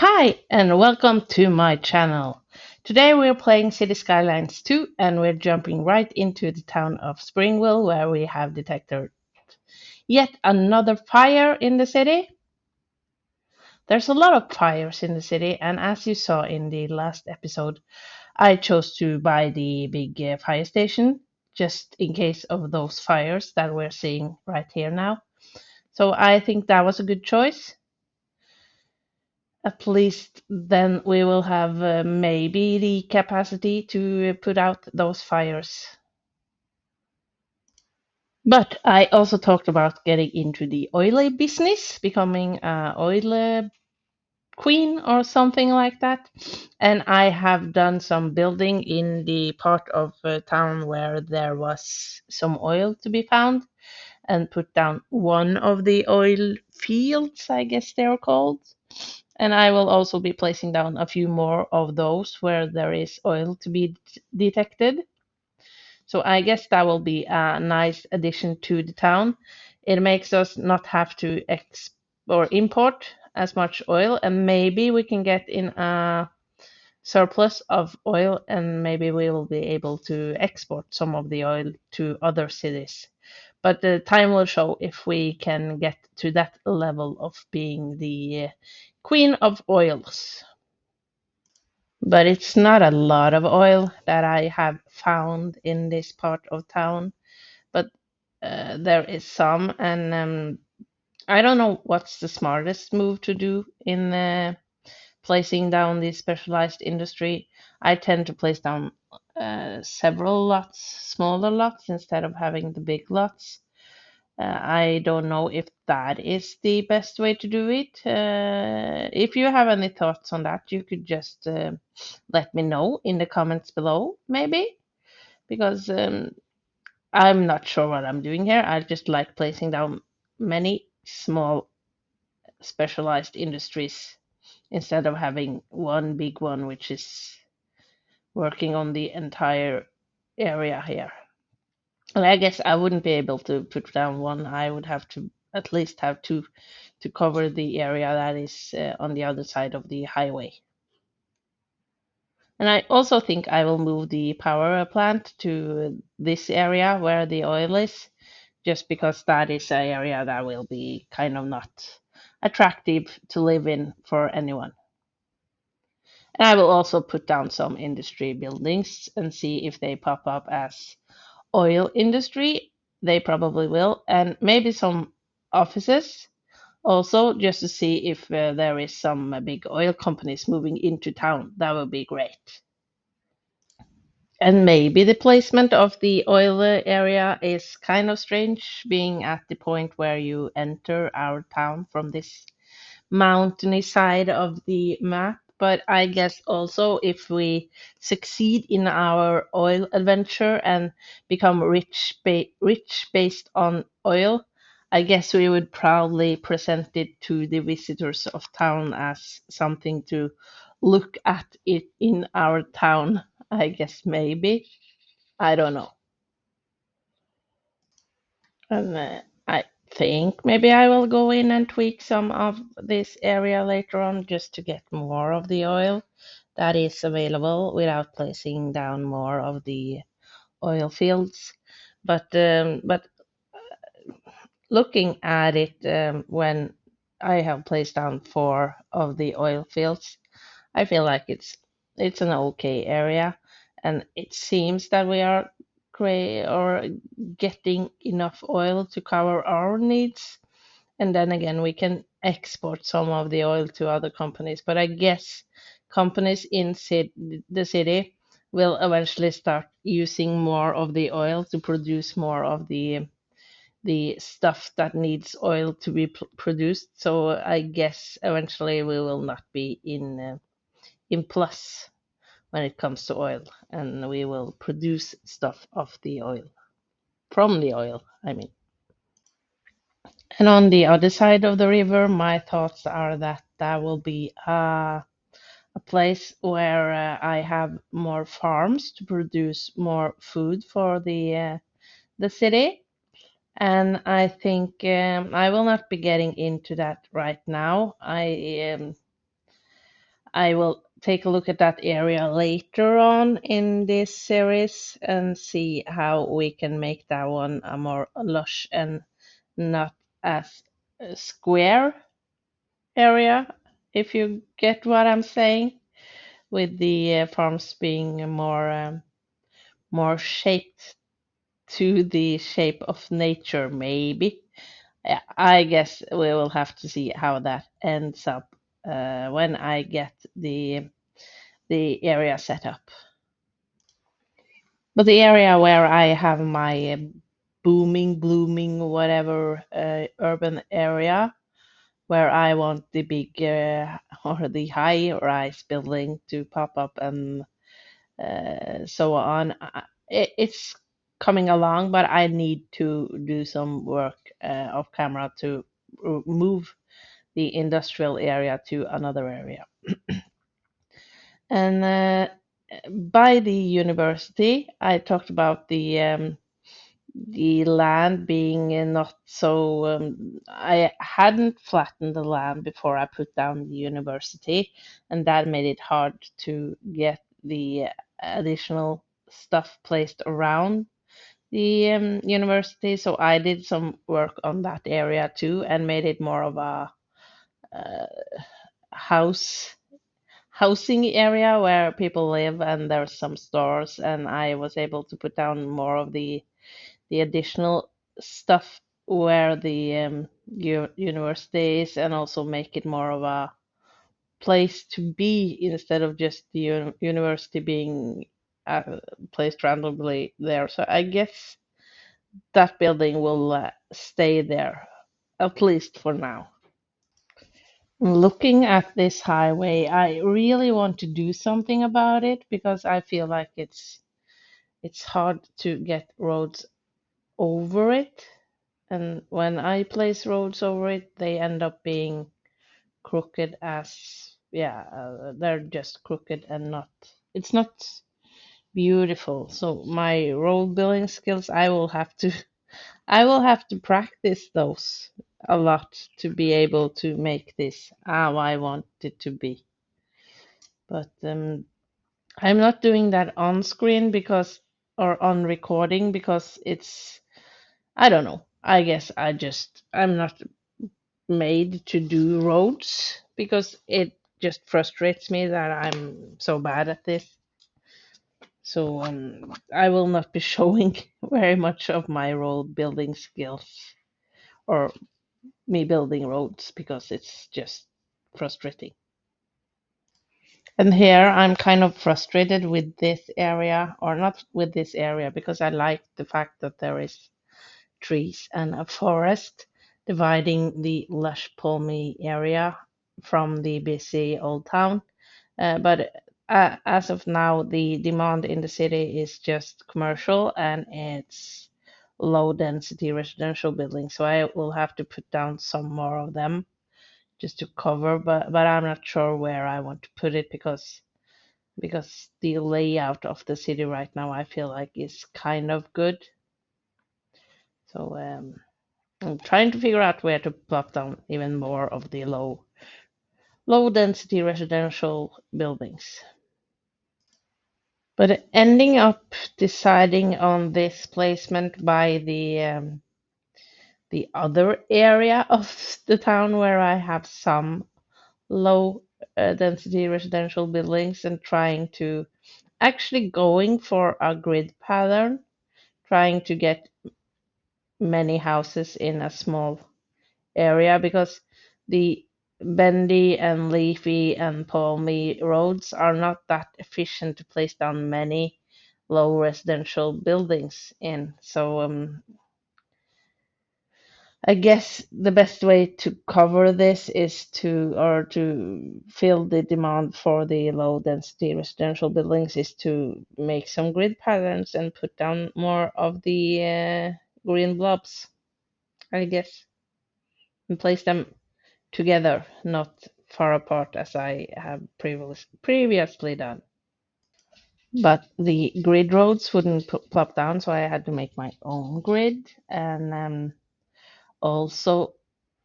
Hi, and welcome to my channel. Today we're playing Cities Skylines II, and we're jumping right into the town of Springville, where we have detected yet another fire in the city. There's a lot of fires in the city, and as you saw in the last episode, I chose to buy the big fire station just in case of those fires that we're seeing right here now. So I think that was a good choice. At least then we will have maybe the capacity to put out those fires. But I also talked about getting into the oil business, becoming a oil queen or something like that. And I have done some building in the part of town where there was some oil to be found and put down one of the oil fields, I guess they're called. And I will also be placing down a few more of those where there is oil to be detected. So I guess that will be a nice addition to the town. It makes us not have to or import as much oil, and maybe we can get in a surplus of oil, and maybe we will be able to export some of the oil to other cities. But the time will show if we can get to that level of being the queen of oils. But it's not a lot of oil that I have found in this part of town, but there is some, and I don't know what's the smartest move to do in placing down the specialized industry. I tend to place down several lots, smaller lots, instead of having the big lots. I don't know if that is the best way to do it. If you have any thoughts on that, you could just let me know in the comments below, maybe, because I'm not sure what I'm doing here. I just like placing down many small specialized industries instead of having one big one, which is working on the entire area here. And I guess I wouldn't be able to put down one. I would have to at least have two to cover the area that is on the other side of the highway. And I also think I will move the power plant to this area where the oil is, just because that is an area that will be kind of not attractive to live in for anyone. And I will also put down some industry buildings and see if they pop up as oil industry. They probably will, and maybe some offices also, just to see if there is some big oil companies moving into town. That would be great. And maybe the placement of the oil area is kind of strange, being at the point where you enter our town from this mountainy side of the map. But I guess also if we succeed in our oil adventure and become rich based on oil, I guess we would proudly present it to the visitors of town as something to look at it in our town. I guess maybe. I don't know. And I think maybe I will go in and tweak some of this area later on just to get more of the oil that is available without placing down more of the oil fields. But looking at it, when I have placed down four of the oil fields, I feel like it's an okay area, and it seems that we are or getting enough oil to cover our needs. And then again, we can export some of the oil to other companies. But I guess companies in the city will eventually start using more of the oil to produce more of the stuff that needs oil to be produced. So I guess eventually we will not be in plus when it comes to oil, and we will produce stuff of the oil from the oil. I mean. And on the other side of the river, my thoughts are that that will be a place where I have more farms to produce more food for the city. And I think I will not be getting into that right now. I will take a look at that area later on in this series and see how we can make that one a more lush and not as square area, if you get what I'm saying, with the farms being more shaped to the shape of nature, maybe. Yeah, I guess we will have to see how that ends up when I get the area set up. But the area where I have my booming, blooming, whatever urban area, where I want the big or the high rise building to pop up and so on. It's coming along, but I need to do some work off camera to move the industrial area to another area. And by the university, I talked about the land being not so. I hadn't flattened the land before I put down the university, and that made it hard to get the additional stuff placed around the university. So I did some work on that area too, and made it more of a uh, house housing area where people live, and there's some stores, and I was able to put down more of the additional stuff where the university is, and also make it more of a place to be instead of just the university being placed randomly there. So I guess that building will stay there, at least for now. Looking at this highway, I really want to do something about it because I feel like it's hard to get roads over it. And when I place roads over it, they end up being crooked as, yeah, they're just crooked and not, it's not beautiful. So my road building skills, I will have to practice those a lot to be able to make this how I want it to be. But I'm not doing that on screen because, or on recording because I don't know. I guess I'm not made to do roads because it just frustrates me that I'm so bad at this. So I will not be showing very much of my road building skills or me building roads because it's just frustrating. And here I'm kind of frustrated with this area, or not with this area, because I like the fact that there is trees and a forest dividing the lush palmy area from the busy old town. But as of now, the demand in the city is just commercial and it's low density residential buildings. So I will have to put down some more of them just to cover, but I'm not sure where I want to put it because the layout of the city right now I feel like is kind of good. So I'm trying to figure out where to plop down even more of the low density residential buildings. But ending up deciding on this placement by the other area of the town where I have some low density residential buildings and trying to actually going for a grid pattern, trying to get many houses in a small area because the bendy and leafy and palmy roads are not that efficient to place down many low residential buildings in. So I guess the best way to cover this is to fill the demand for the low density residential buildings is to make some grid patterns and put down more of the green blobs, I guess, and place them together, not far apart as I have previously done. But the grid roads wouldn't plop down, so I had to make my own grid and also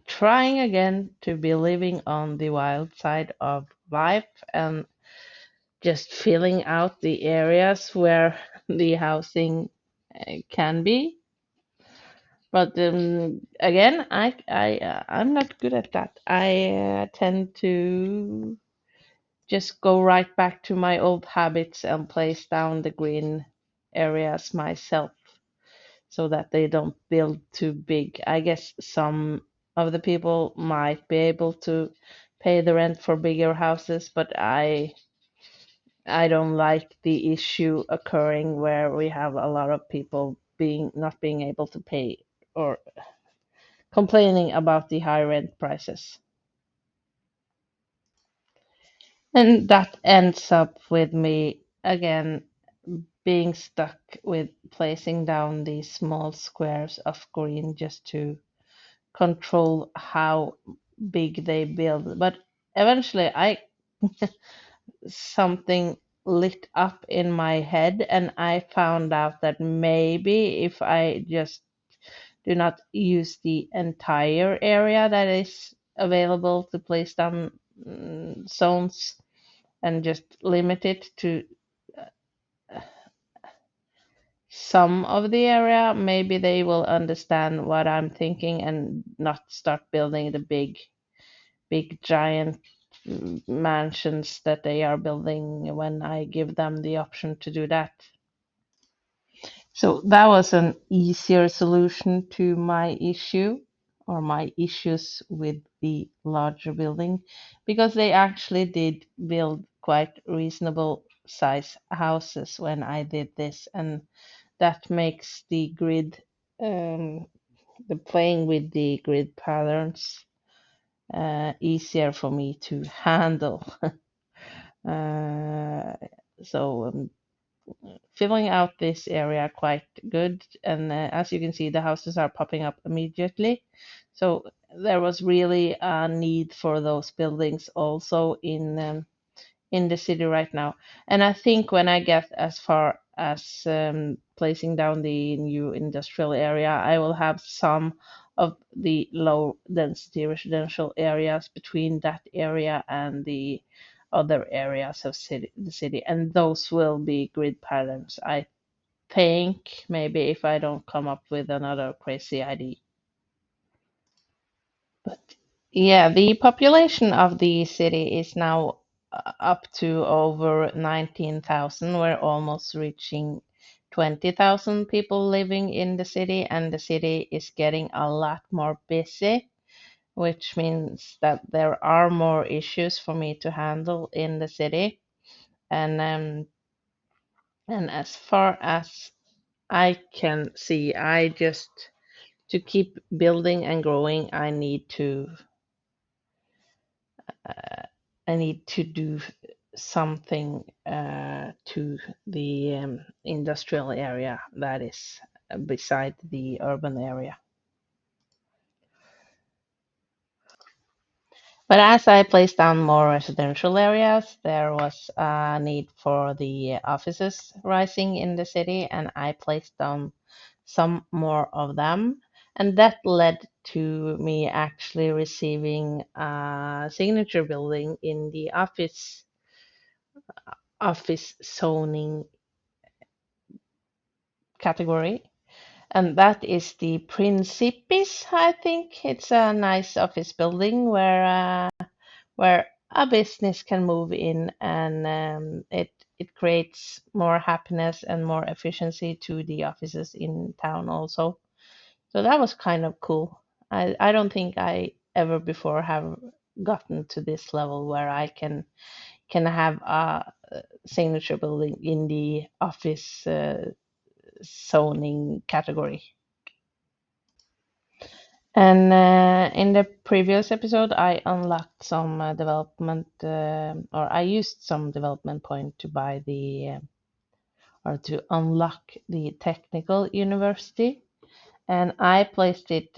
trying again to be living on the wild side of vibe and just filling out the areas where the housing can be. But again, I'm not good at that. I tend to just go right back to my old habits and place down the green areas myself so that they don't build too big. I guess some of the people might be able to pay the rent for bigger houses, but I don't like the issue occurring where we have a lot of people being not being able to pay or complaining about the high rent prices. And that ends up with me again being stuck with placing down these small squares of green just to control how big they build. But eventually, I something lit up in my head, and I found out that maybe if I just do not use the entire area that is available to place down zones and just limit it to some of the area, maybe they will understand what I'm thinking and not start building the big giant mansions that they are building when I give them the option to do that. So that was an easier solution to my issue or my issues with the larger building because they actually did build quite reasonable size houses when I did this, and that makes um, the playing with the grid patterns easier for me to handle. uh, so filling out this area quite good, and as you can see, the houses are popping up immediately. So there was really a need for those buildings also in the city right now. And I think when I get as far as placing down the new industrial area, I will have some of the low density residential areas between that area and the other areas of the city, and those will be grid patterns. I think maybe if I don't come up with another crazy idea. But yeah, the population of the city is now up to over 19,000. We're almost reaching 20,000 people living in the city, and the city is getting a lot more busy, which means that there are more issues for me to handle in the city. And as far as I can see, I just to keep building and growing, uh, I need to do something to the industrial area that is beside the urban area. But as I placed down more residential areas, there was a need for the offices rising in the city, and I placed down some more of them. And that led to me actually receiving a signature building in the office zoning category, and that is the Principis. I think it's a nice office building where a business can move in, and it creates more happiness and more efficiency to the offices in town also. So that was kind of cool. I don't think I ever before have gotten to this level where I can have a signature building in the office zoning category. And in the previous episode, I unlocked some development, or I used some development point to buy or to unlock the technical university. And I placed it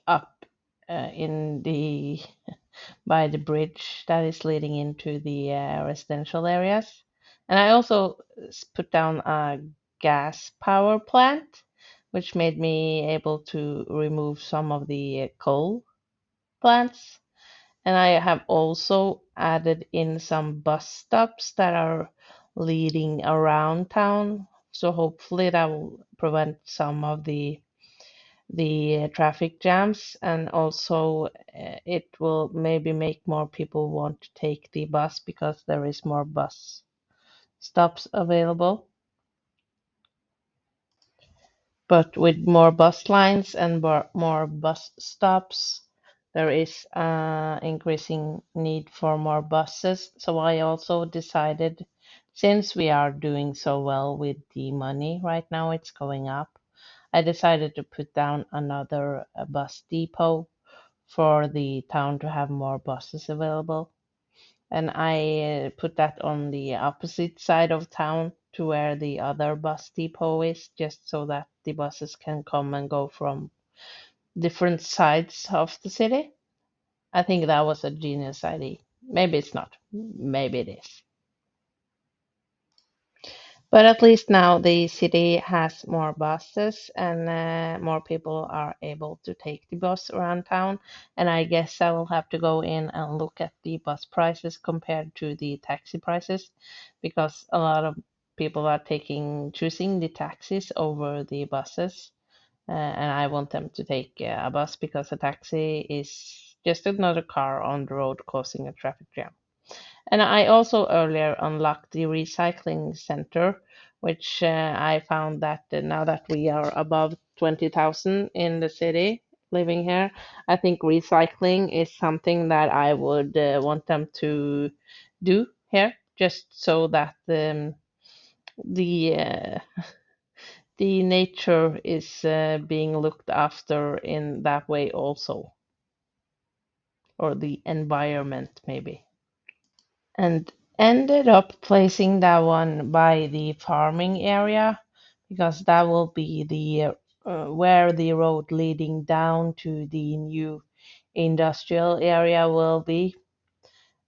up in the by the bridge that is leading into the residential areas. And I also put down a gas power plant, which made me able to remove some of the coal plants. And I have also added in some bus stops that are leading around town. So hopefully that will prevent some of the traffic jams, and also it will maybe make more people want to take the bus because there is more bus stops available. But with more bus lines and more bus stops, there is increasing need for more buses. So I also decided, since we are doing so well with the money right now, it's going up. I decided to put down another bus depot for the town to have more buses available. And I put that on the opposite side of town to where the other bus depot is, just so that the buses can come and go from different sides of the city. I think that was a genius idea. Maybe it's not. Maybe it is. But at least now the city has more buses and more people are able to take the bus around town. And I guess I will have to go in and look at the bus prices compared to the taxi prices, because a lot of people are choosing the taxis over the buses. And I want them to take a bus because a taxi is just another car on the road causing a traffic jam. And I also earlier unlocked the recycling center, which I found that now that we are above 20,000 in the city living here, I think recycling is something that I would want them to do here, just so that the the nature is being looked after in that way also, or the environment maybe. And ended up placing that one by the farming area, because that will be the where the road leading down to the new industrial area will be.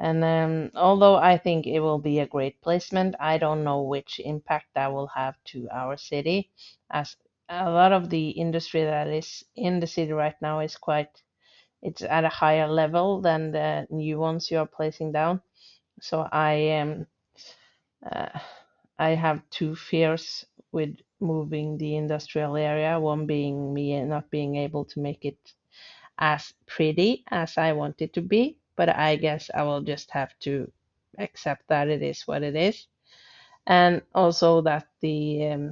And although I think it will be a great placement, I don't know which impact that will have to our city, as a lot of the industry that is in the city right now is quite, it's at a higher level than the new ones you're placing down. So uh, I have two fears with moving the industrial area. One being me not being able to make it as pretty as I want it to be, but I guess I will just have to accept that it is what it is. And also that the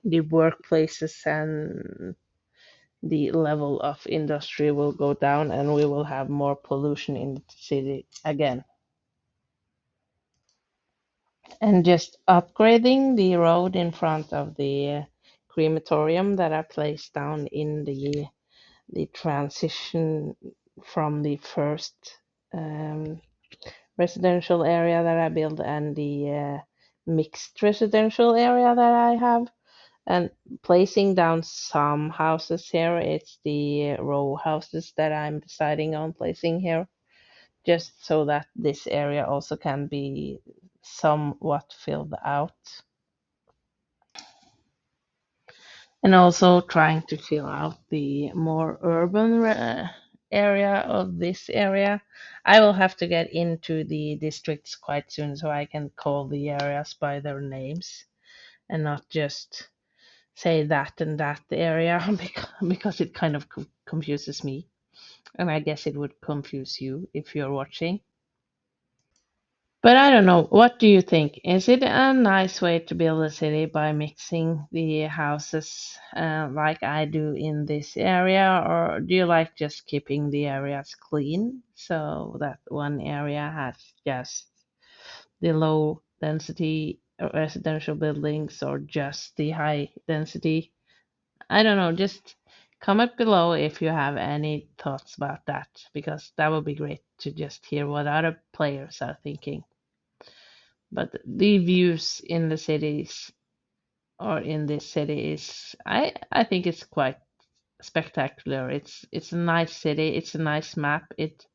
workplaces and the level of industry will go down and we will have more pollution in the city again. And just upgrading the road in front of the crematorium that I placed down in the transition from the first um, residential area that I built and the mixed residential area that I have, and placing down some houses here. It's the row houses that I'm deciding on placing here, just so that this area also can be somewhat filled out. And also trying to fill out the more urban area of this area. I will have to get into the districts quite soon so I can call the areas by their names and not just say that and that area because it kind of confuses me. And I guess it would confuse you if you're watching. But I don't know. What do you think? Is it a nice way to build a city by mixing the houses like I do in this area, or do you like just keeping the areas clean so that one area has just the low density residential buildings or just the high density? I don't know. Just comment below if you have any thoughts about that, because that would be great to just hear what other players are thinking. But the views in the cities or in this city is, I think it's quite spectacular. It's a nice city. It's a nice map. It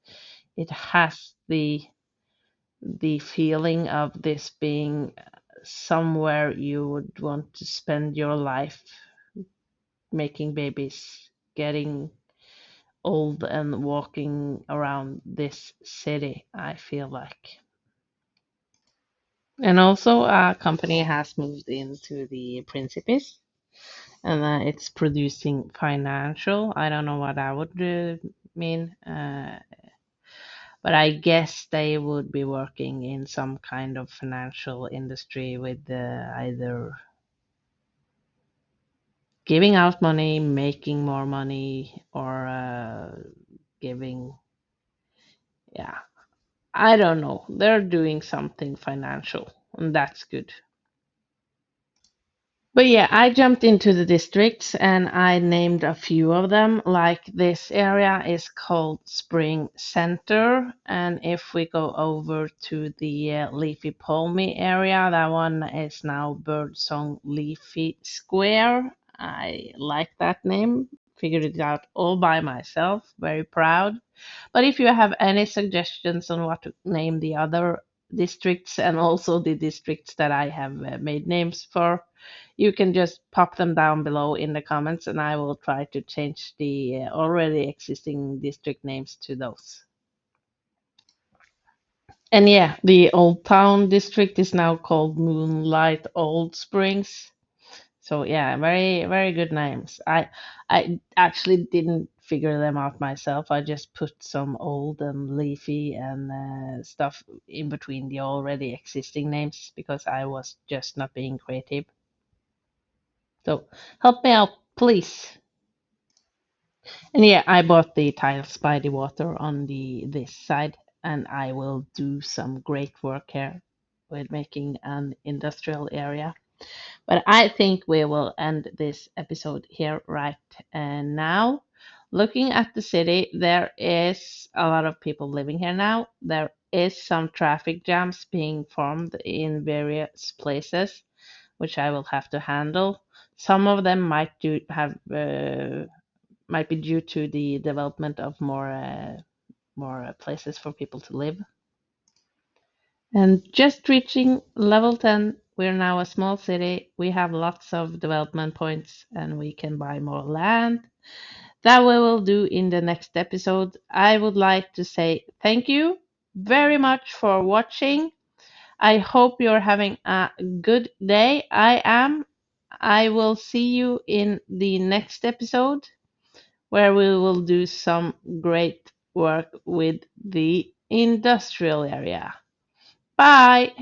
has the feeling of this being somewhere you would want to spend your life, making babies, getting old and walking around this city, I feel like. And also, a company has moved into the Principes, and it's producing financial. I don't know what that would mean, but I guess they would be working in some kind of financial industry with either giving out money, making more money, or giving, yeah, I don't know. They're doing something financial, and that's good. But yeah, I jumped into the districts and I named a few of them. Like this area is called Spring Center. And if we go over to the Leafy Palmy area, that one is now Birdsong Leafy Square. I like that name. Figured it out all by myself. Very proud. But if you have any suggestions on what to name the other districts and also the districts that I have made names for, you can just pop them down below in the comments and I will try to change the already existing district names to those. And yeah, the Old Town district is now called Moonlight Old Springs. So yeah, very good names. I actually didn't figure them out myself. I just put some old and leafy and stuff in between the already existing names because I was just not being creative. So help me out, please. And yeah, I bought the tiles by the water on the this side, and I will do some great work here with making an industrial area. But I think we will end this episode here right now. Looking at the city, there is a lot of people living here now. There is some traffic jams being formed in various places, which I will have to handle. Some of them might be due to the development of more places for people to live. And just reaching level 10, we're now a small city. We have lots of development points and we can buy more land. That we will do in the next episode. I would like to say thank you very much for watching. I hope you're having a good day. I am. I will see you in the next episode where we will do some great work with the industrial area. Bye.